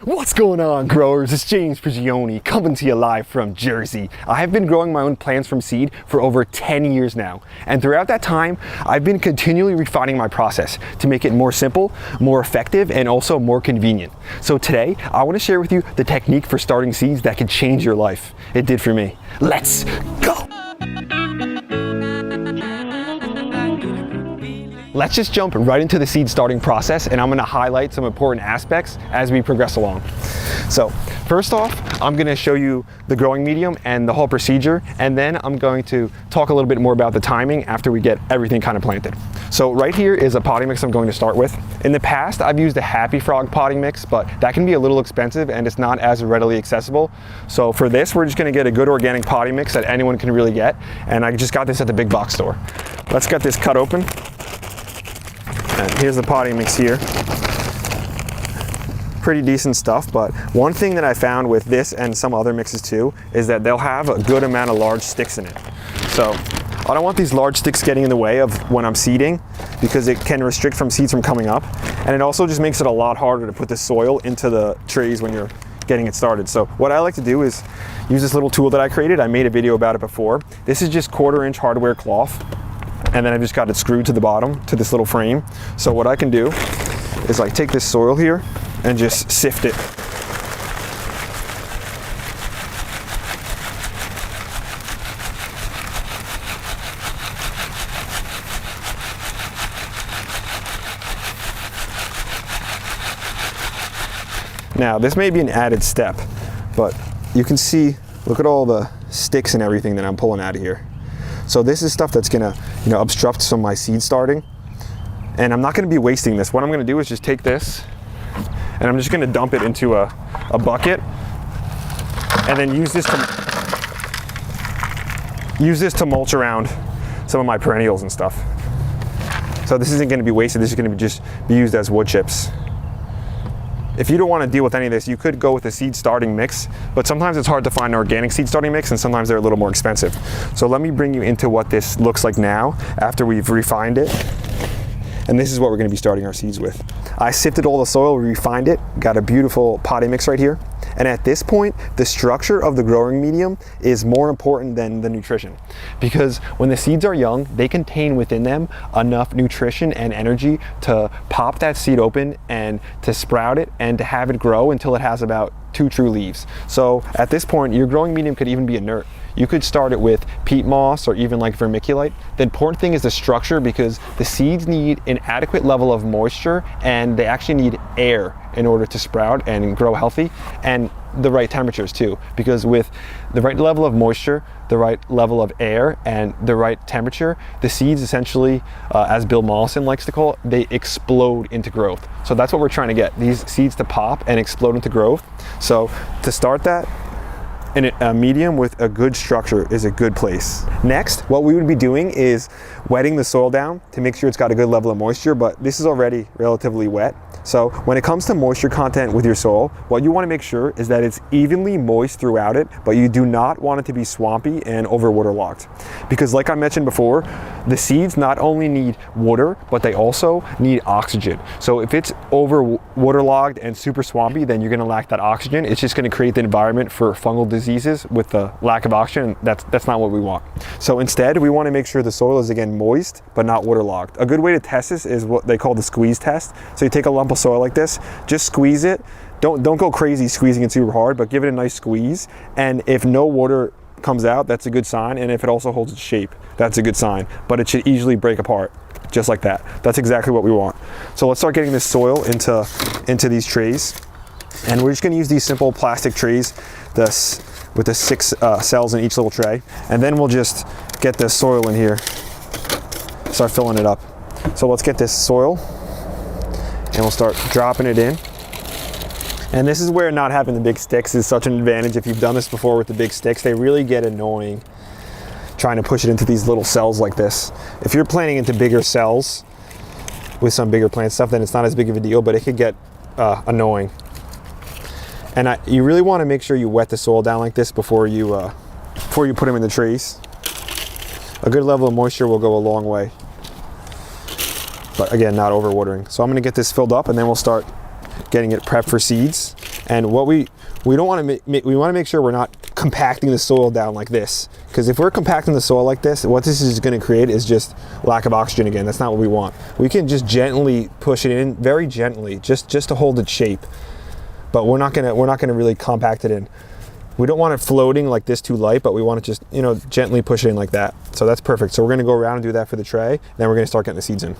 What's going on, growers? It's James Prigioni coming to you live from Jersey. I have been growing my own plants from seed for over 10 years now, and throughout that time I've been continually refining my process to make it more simple, more effective, and also more convenient. So today I want to share with you the technique for starting seeds that can change your life. It did for me. Let's go! Let's just jump right into the seed starting process, and I'm going to highlight some important aspects as we progress along. So first off, I'm going to show you the growing medium and the whole procedure, and then I'm going to talk a little bit more about the timing after we get everything kind of planted. So right here is a potting mix I'm going to start with. In the past, I've used a Happy Frog potting mix, but that can be a little expensive and it's not as readily accessible. So for this, we're just going to get a good organic potting mix that anyone can really get, and I just got this at the big box store. Let's get this cut open. And here's the potting mix here. Pretty decent stuff, but one thing that I found with this and some other mixes too is that they'll have a good amount of large sticks in it. So I don't want these large sticks getting in the way of when I'm seeding, because it can restrict seeds from coming up, and it also just makes it a lot harder to put the soil into the trays when you're getting it started. So what I like to do is use this little tool that I created. I made a video about it before. This is just 1/4 inch hardware cloth, and then I've just got it screwed to the bottom to this little frame. So what I can do is like take this soil here and just sift it. Now this may be an added step, but you can see, look at all the sticks and everything that I'm pulling out of here. So this is stuff that's gonna, obstruct some of my seed starting, and I'm not gonna be wasting this. What I'm gonna do is just take this, and I'm just gonna dump it into a bucket, and then use this to mulch around some of my perennials and stuff. So this isn't gonna be wasted. This is gonna just be used as wood chips. If you don't want to deal with any of this, you could go with a seed starting mix, but sometimes it's hard to find an organic seed starting mix, and sometimes they're a little more expensive. So let me bring you into what this looks like now after we've refined it. And this is what we're going to be starting our seeds with. I sifted all the soil, refined it, got a beautiful potting mix right here. And at this point, the structure of the growing medium is more important than the nutrition, because when the seeds are young, they contain within them enough nutrition and energy to pop that seed open and to sprout it and to have it grow until it has about 2 true leaves. So at this point, your growing medium could even be inert. You could start it with peat moss or even like vermiculite. The important thing is the structure, because the seeds need an adequate level of moisture, and they actually need air in order to sprout and grow healthy, and the right temperatures too, because with the right level of moisture, the right level of air, and the right temperature, the seeds essentially, as Bill Mollison likes to call it, they explode into growth. So that's what we're trying to get, these seeds to pop and explode into growth. So to start that, and a medium with a good structure is a good place. Next, what we would be doing is wetting the soil down to make sure it's got a good level of moisture, but this is already relatively wet. So when it comes to moisture content with your soil, what you want to make sure is that it's evenly moist throughout it, but you do not want it to be swampy and over waterlogged. Because like I mentioned before, the seeds not only need water, but they also need oxygen. So if it's over waterlogged and super swampy, then you're going to lack that oxygen. It's just going to create the environment for fungal diseases with the lack of oxygen. That's not what we want. So instead, we want to make sure the soil is again moist, but not waterlogged. A good way to test this is what they call the squeeze test. So you take a lump of soil like this, just squeeze it. Don't go crazy squeezing it super hard, but give it a nice squeeze. And if no water comes out, that's a good sign. And if it also holds its shape, that's a good sign. But it should easily break apart, just like that. That's exactly what we want. So let's start getting this soil into these trays. And we're just gonna use these simple plastic trays with the 6 cells in each little tray. And then we'll just get the soil in here, start filling it up. So let's get this soil, and we'll start dropping it in. And this is where not having the big sticks is such an advantage. If you've done this before with the big sticks, they really get annoying trying to push it into these little cells like this. If you're planting into bigger cells with some bigger plant stuff, then it's not as big of a deal, but it could get annoying. And you really want to make sure you wet the soil down like this before you put them in the trays. A good level of moisture will go a long way. But again, not over watering. So I'm going to get this filled up, and then we'll start getting it prepped for seeds. And what we don't want to make, we want to make sure we're not compacting the soil down like this, because if we're compacting the soil like this, what this is going to create is just lack of oxygen again. That's not what we want. We can just gently push it in, very gently, just to hold its shape, but we're not gonna really compact it in. We don't want it floating like this too light, but we want to just, you know, gently push it in like that. So that's perfect. So we're going to go around and do that for the tray. Then we're going to start getting the seeds in.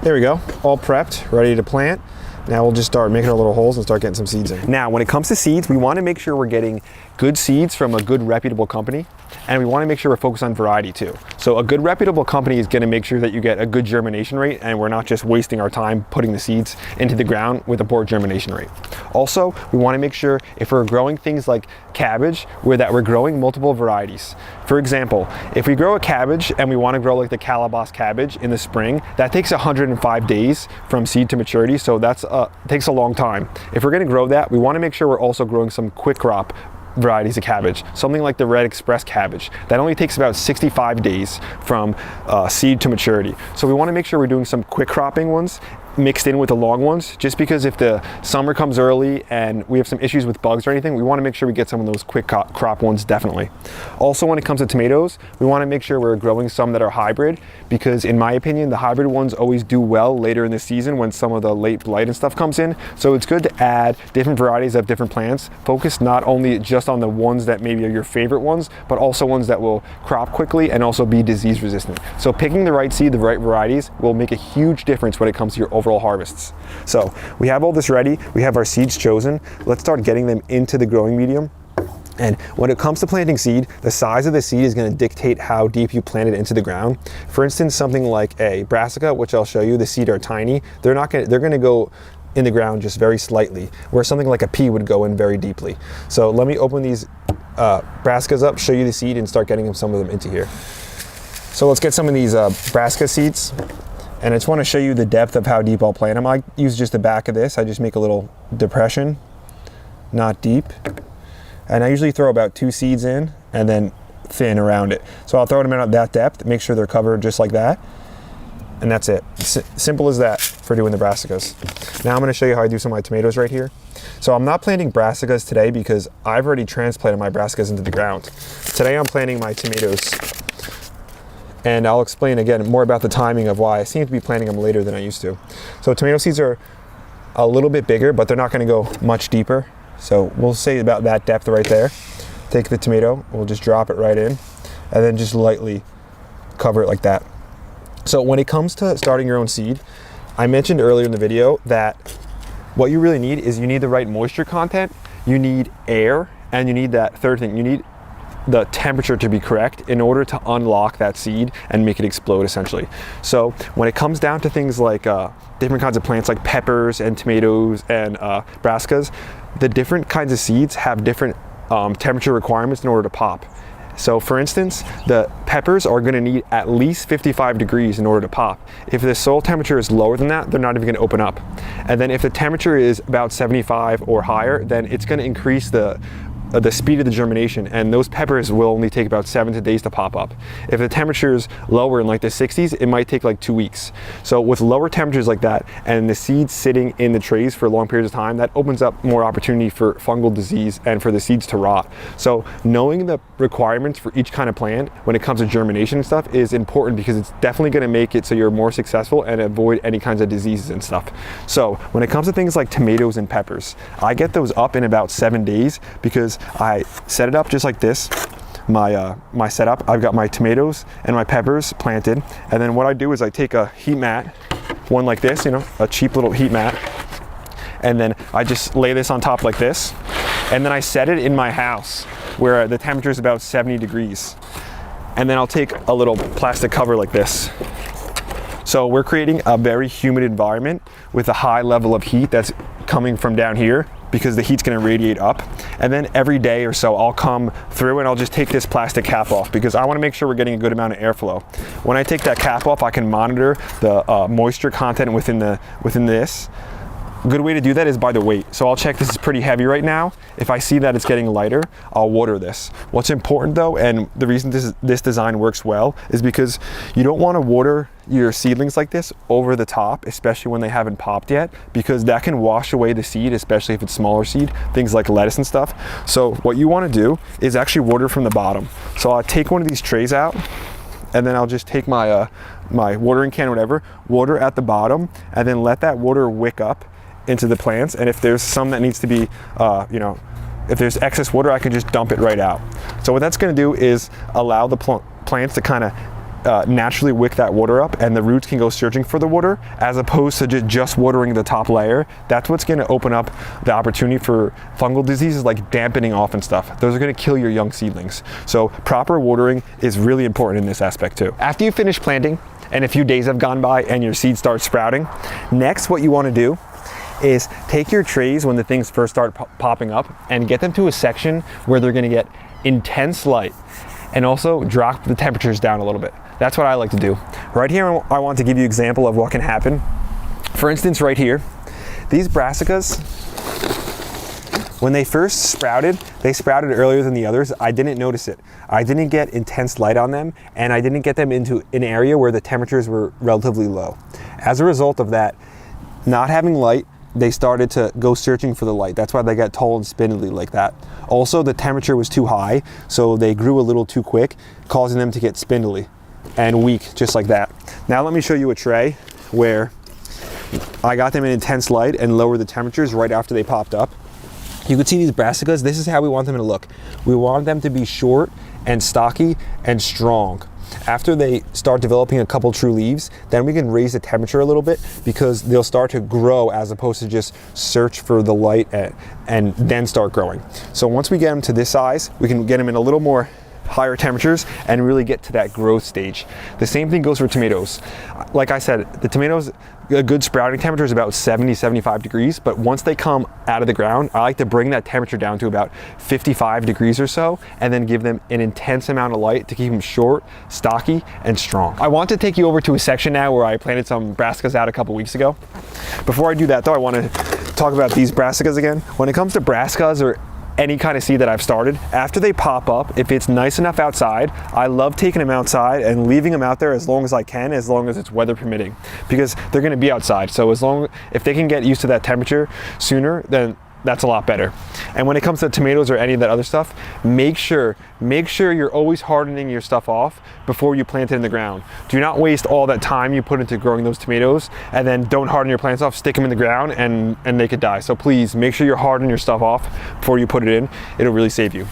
There we go, all prepped, ready to plant. Now we'll just start making our little holes and start getting some seeds in. Now, when it comes to seeds, we want to make sure we're getting good seeds from a good reputable company, and we want to make sure we're focused on variety too. So a good reputable company is going to make sure that you get a good germination rate, and we're not just wasting our time putting the seeds into the ground with a poor germination rate. Also, we want to make sure if we're growing things like cabbage, that we're growing multiple varieties. For example, if we grow a cabbage and we want to grow like the Calabas cabbage in the spring, that takes 105 days from seed to maturity, so that's takes a long time. If we're going to grow that, we want to make sure we're also growing some quick crop varieties of cabbage, something like the Red Express cabbage. That only takes about 65 days from seed to maturity. So we want to make sure we're doing some quick cropping ones mixed in with the long ones, just because if the summer comes early and we have some issues with bugs or anything, we want to make sure we get some of those quick crop ones definitely. Also, when it comes to tomatoes, we want to make sure we're growing some that are hybrid, because in my opinion, the hybrid ones always do well later in the season when some of the late blight and stuff comes in. So it's good to add different varieties of different plants, focus not only just on the ones that maybe are your favorite ones, but also ones that will crop quickly and also be disease resistant. So picking the right seed, the right varieties will make a huge difference when it comes to your overall harvests. So we have all this ready, we have our seeds chosen. Let's start getting them into the growing medium. And when it comes to planting seed, the size of the seed is going to dictate how deep you plant it into the ground. For instance, something like a brassica, which I'll show you, the seed are tiny. They're going to go in the ground just very slightly, where something like a pea would go in very deeply. So let me open these brassicas up, show you the seed, and start getting some of them into here. So let's get some of these brassica seeds. And I just want to show you the depth of how deep I'll plant them. I use just the back of this. I just make a little depression, not deep. And I usually throw about 2 seeds in and then thin around it. So I'll throw them in at that depth, make sure they're covered just like that. And that's it. Simple as that for doing the brassicas. Now I'm going to show you how I do some of my tomatoes right here. So I'm not planting brassicas today because I've already transplanted my brassicas into the ground. Today I'm planting my tomatoes. And I'll explain again more about the timing of why I seem to be planting them later than I used to. So tomato seeds are a little bit bigger, but they're not going to go much deeper. So we'll say about that depth right there. Take the tomato, we'll just drop it right in, and then just lightly cover it like that. So when it comes to starting your own seed, I mentioned earlier in the video that what you really need is you need the right moisture content, you need air, and you need that third thing, you need the temperature to be correct in order to unlock that seed and make it explode essentially. So when it comes down to things like different kinds of plants like peppers and tomatoes and brassicas, the different kinds of seeds have different temperature requirements in order to pop. So for instance, the peppers are going to need at least 55 degrees in order to pop. If the soil temperature is lower than that, they're not even going to open up. And then if the temperature is about 75 or higher, then it's going to increase the speed of the germination, and those peppers will only take about 7 days to pop up. If the temperature is lower in like the 60s, it might take like 2 weeks. So with lower temperatures like that and the seeds sitting in the trays for long periods of time, that opens up more opportunity for fungal disease and for the seeds to rot. So knowing the requirements for each kind of plant when it comes to germination and stuff is important, because it's definitely going to make it so you're more successful and avoid any kinds of diseases and stuff. So when it comes to things like tomatoes and peppers, I get those up in about 7 days because I set it up just like this. My setup, I've got my tomatoes and my peppers planted, and then what I do is I take a heat mat, one like this, you know, a cheap little heat mat, and then I just lay this on top like this, and then I set it in my house where the temperature is about 70 degrees, and then I'll take a little plastic cover like this. So we're creating a very humid environment with a high level of heat that's coming from down here, because the heat's going to radiate up. And then every day or so I'll come through and I'll just take this plastic cap off, because I want to make sure we're getting a good amount of airflow. When I take that cap off, I can monitor the moisture content within this, A good way to do that is by the weight. So I'll check this is pretty heavy right now. If I see that it's getting lighter, I'll water this. What's important though, and the reason this design works well, is because you don't want to water your seedlings like this over the top, especially when they haven't popped yet, because that can wash away the seed, especially if it's smaller seed, things like lettuce and stuff. So what you want to do is actually water from the bottom. So I'll take one of these trays out, and then I'll just take my my watering can or whatever, water at the bottom, and then let that water wick up into the plants. And if there's some that needs to be, you know, if there's excess water, I can just dump it right out. So what that's going to do is allow the plants to kind of naturally wick that water up, and the roots can go searching for the water as opposed to just watering the top layer. That's what's going to open up the opportunity for fungal diseases like dampening off and stuff. Those are going to kill your young seedlings. So proper watering is really important in this aspect too. After you finish planting and a few days have gone by and your seed starts sprouting, next what you want to do is take your trays when the things first start popping up and get them to a section where they're going to get intense light, and also drop the temperatures down a little bit. That's what I like to do. Right here, I want to give you an example of what can happen. For instance, right here, these brassicas, when they first sprouted, they sprouted earlier than the others. I didn't notice it. I didn't get intense light on them, and I didn't get them into an area where the temperatures were relatively low. As a result of that, not having light, they started to go searching for the light. That's why they got tall and spindly like that. Also, the temperature was too high, so they grew a little too quick, causing them to get spindly and weak, just like that. Now let me show you a tray where I got them in intense light and lowered the temperatures right after they popped up. You can see these brassicas. This is how we want them to look. We want them to be short and stocky and strong. After they start developing a couple true leaves, then we can raise the temperature a little bit, because they'll start to grow as opposed to just search for the light and then start growing. So once we get them to this size, we can get them in a little more higher temperatures and really get to that growth stage. The same thing goes for tomatoes. Like I said, the tomatoes, a good sprouting temperature is about 70-75 degrees, but once they come out of the ground, I like to bring that temperature down to about 55 degrees or so, and then give them an intense amount of light to keep them short, stocky, and strong. I want to take you over to a section now where I planted some brassicas out a couple weeks ago. Before I do that though, I want to talk about these brassicas again. When it comes to brassicas or any kind of seed that I've started, after they pop up, if it's nice enough outside, I love taking them outside and leaving them out there as long as I can, as long as it's weather permitting, because they're going to be outside. So if they can get used to that temperature sooner, then that's a lot better. And when it comes to tomatoes or any of that other stuff, make sure you're always hardening your stuff off before you plant it in the ground. Do not waste all that time you put into growing those tomatoes and then don't harden your plants off, stick them in the ground, and they could die. So please make sure you're hardening your stuff off before you put it in. It'll really save you.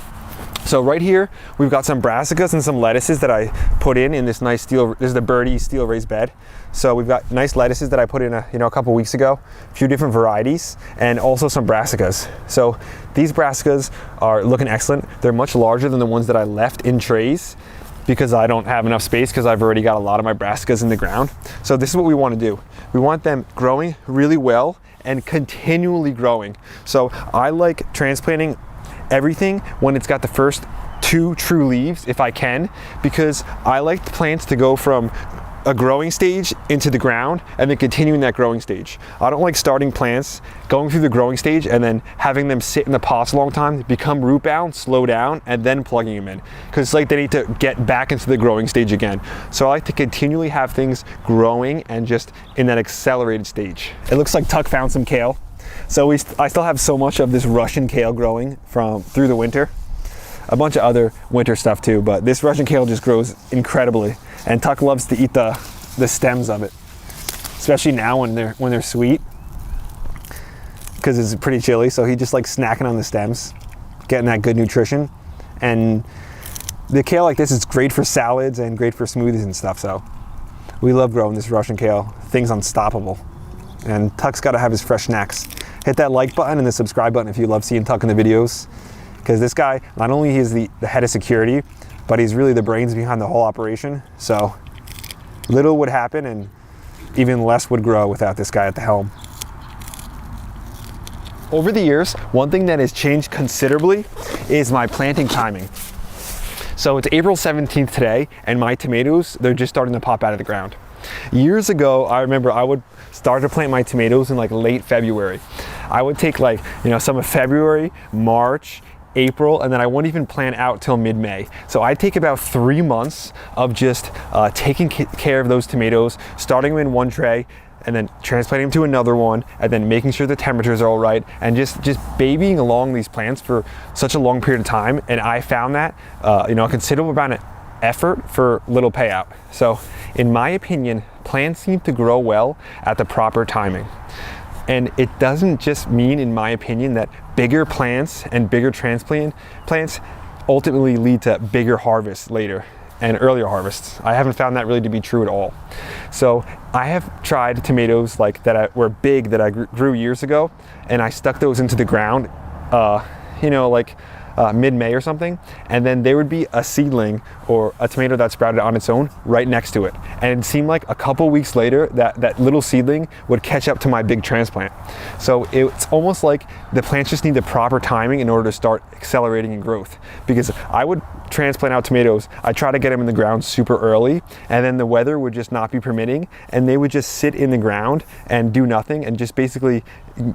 So right here, we've got some brassicas and some lettuces that I put in this nice steel, this is the Birdie steel raised bed. So we've got nice lettuces that I put in a couple weeks ago, a few different varieties, and also some brassicas. So these brassicas are looking excellent. They're much larger than the ones that I left in trays, because I don't have enough space, because I've already got a lot of my brassicas in the ground. So this is what we want to do. We want them growing really well and continually growing. So I like transplanting everything when it's got the first 2 true leaves, if I can, because I like the plants to go from a growing stage into the ground and then continuing that growing stage. I don't like starting plants, going through the growing stage and then having them sit in the pots a long time, become root bound, slow down, and then plugging them in, because it's like they need to get back into the growing stage again. So I like to continually have things growing and just in that accelerated stage. It looks like Tuck found some kale. So I still have so much of this Russian kale growing through the winter. A bunch of other winter stuff too, but this Russian kale just grows incredibly. And Tuck loves to eat the stems of it, especially now when they're sweet, because it's pretty chilly. So he just likes snacking on the stems, getting that good nutrition. And the kale like this is great for salads and great for smoothies and stuff. So we love growing this Russian kale. Thing's unstoppable. And Tuck's got to have his fresh snacks. Hit that like button and the subscribe button if you love seeing Tuck in the videos, because this guy, not only is the head of security, but he's really the brains behind the whole operation. So little would happen and even less would grow without this guy at the helm. Over the years, one thing that has changed considerably is my planting timing. So it's April 17th today, and my tomatoes, they're just starting to pop out of the ground. Years ago, I remember I would start to plant my tomatoes in like late February. I would take like, some of February, March, April, and then I wouldn't even plant out till mid-May. So I take about 3 months of just taking care of those tomatoes, starting them in one tray, and then transplanting them to another one, and then making sure the temperatures are all right, and just babying along these plants for such a long period of time. And I found that, a considerable amount of effort for little payout. So in my opinion, plants seem to grow well at the proper timing. And it doesn't just mean, in my opinion, that bigger plants and bigger transplant plants ultimately lead to bigger harvests later and earlier harvests. I haven't found that really to be true at all. So I have tried tomatoes like that were big that I grew years ago, and I stuck those into the ground, mid-May or something, and then there would be a seedling or a tomato that sprouted on its own right next to it. And it seemed like a couple weeks later that little seedling would catch up to my big transplant. So it's almost like the plants just need the proper timing in order to start accelerating in growth. Because I would transplant out tomatoes, I try to get them in the ground super early, and then the weather would just not be permitting, and they would just sit in the ground and do nothing and just basically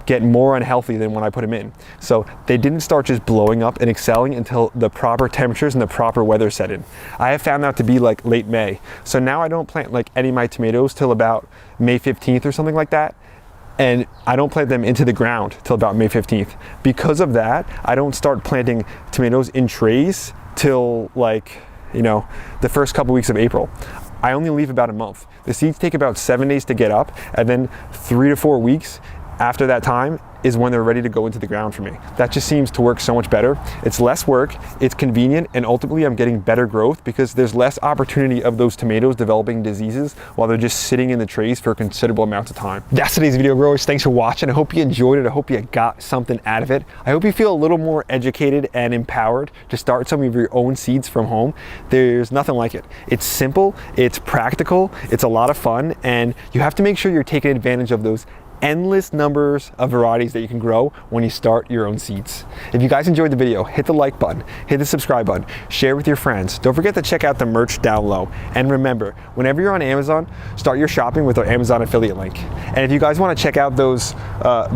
get more unhealthy than when I put them in. So they didn't start just blowing up and excelling until the proper temperatures and the proper weather set in. I have found that to be like late May. So now I don't plant like any of my tomatoes till about May 15th or something like that. And I don't plant them into the ground till about May 15th. Because of that, I don't start planting tomatoes in trays till the first couple weeks of April. I only leave about a month. The seeds take about 7 days to get up, and then 3 to 4 weeks after that time is when they're ready to go into the ground for me. That just seems to work so much better. It's less work, it's convenient, and ultimately I'm getting better growth because there's less opportunity of those tomatoes developing diseases while they're just sitting in the trays for a considerable amount of time. That's today's video, growers. Thanks for watching. I hope you enjoyed it. I hope you got something out of it. I hope you feel a little more educated and empowered to start some of your own seeds from home. There's nothing like it. It's simple, it's practical, it's a lot of fun, and you have to make sure you're taking advantage of those endless numbers of varieties that you can grow when you start your own seeds. If you guys enjoyed the video, hit the like button, hit the subscribe button, share with your friends. Don't forget to check out the merch down low. And remember, whenever you're on Amazon, start your shopping with our Amazon affiliate link. And if you guys want to check out those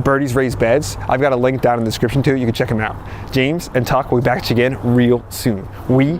Birdie's raised beds, I've got a link down in the description too. You can check them out. James and Tuck will be back at you again real soon. We